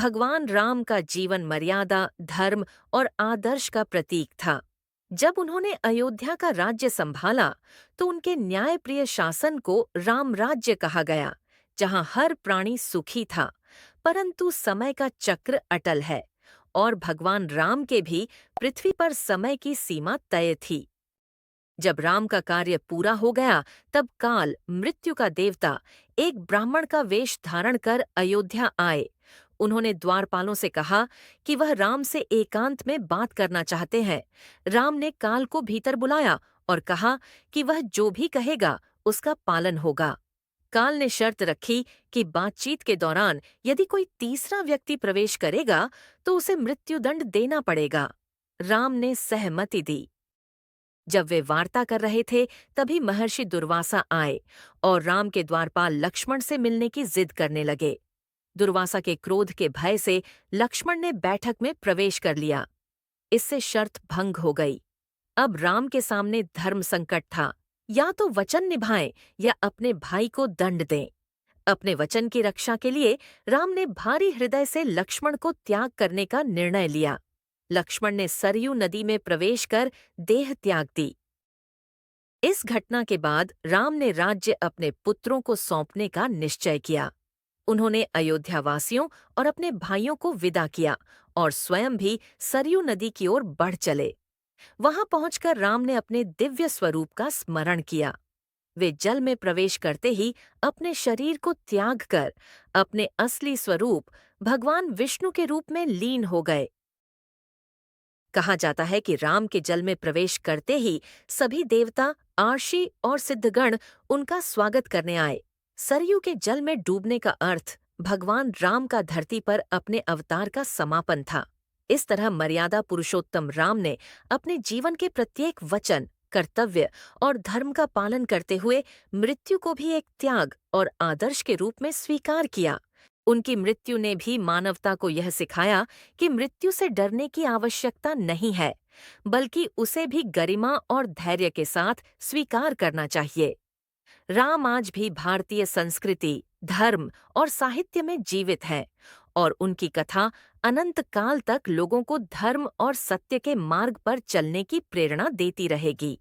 भगवान राम का जीवन मर्यादा, धर्म और आदर्श का प्रतीक था। जब उन्होंने अयोध्या का राज्य संभाला, तो उनके न्यायप्रिय शासन को राम राज्य कहा गया, जहां हर प्राणी सुखी था। परंतु समय का चक्र अटल है और भगवान राम के भी पृथ्वी पर समय की सीमा तय थी। जब राम का कार्य पूरा हो गया, तब काल, मृत्यु का देवता, एक ब्राह्मण का वेश धारण कर अयोध्या आए। उन्होंने द्वारपालों से कहा कि वह राम से एकांत में बात करना चाहते हैं। राम ने काल को भीतर बुलाया और कहा कि वह जो भी कहेगा उसका पालन होगा। काल ने शर्त रखी कि बातचीत के दौरान यदि कोई तीसरा व्यक्ति प्रवेश करेगा तो उसे मृत्युदंड देना पड़ेगा। राम ने सहमति दी। जब वे वार्ता कर रहे थे, तभी महर्षि दुर्वासा आए और राम के द्वारपाल लक्ष्मण से मिलने की जिद करने लगे। दुर्वासा के क्रोध के भय से लक्ष्मण ने बैठक में प्रवेश कर लिया। इससे शर्त भंग हो गई। अब राम के सामने धर्म संकट था, या तो वचन निभाएं या अपने भाई को दंड दें। अपने वचन की रक्षा के लिए राम ने भारी हृदय से लक्ष्मण को त्याग करने का निर्णय लिया। लक्ष्मण ने सरयू नदी में प्रवेश कर देह त्याग दी। इस घटना के बाद राम ने राज्य अपने पुत्रों को सौंपने का निश्चय किया। उन्होंने अयोध्यावासियों और अपने भाइयों को विदा किया और स्वयं भी सरयू नदी की ओर बढ़ चले। वहां पहुंचकर राम ने अपने दिव्य स्वरूप का स्मरण किया। वे जल में प्रवेश करते ही अपने शरीर को त्याग कर अपने असली स्वरूप भगवान विष्णु के रूप में लीन हो गए। कहा जाता है कि राम के जल में प्रवेश करते ही सभी देवता, आर्षि और सिद्धगण उनका स्वागत करने आए। सरयू के जल में डूबने का अर्थ भगवान राम का धरती पर अपने अवतार का समापन था। इस तरह मर्यादा पुरुषोत्तम राम ने अपने जीवन के प्रत्येक वचन, कर्तव्य और धर्म का पालन करते हुए मृत्यु को भी एक त्याग और आदर्श के रूप में स्वीकार किया। उनकी मृत्यु ने भी मानवता को यह सिखाया कि मृत्यु से डरने की आवश्यकता नहीं है, बल्कि उसे भी गरिमा और धैर्य के साथ स्वीकार करना चाहिए। राम आज भी भारतीय संस्कृति, धर्म और साहित्य में जीवित है और उनकी कथा अनंत काल तक लोगों को धर्म और सत्य के मार्ग पर चलने की प्रेरणा देती रहेगी।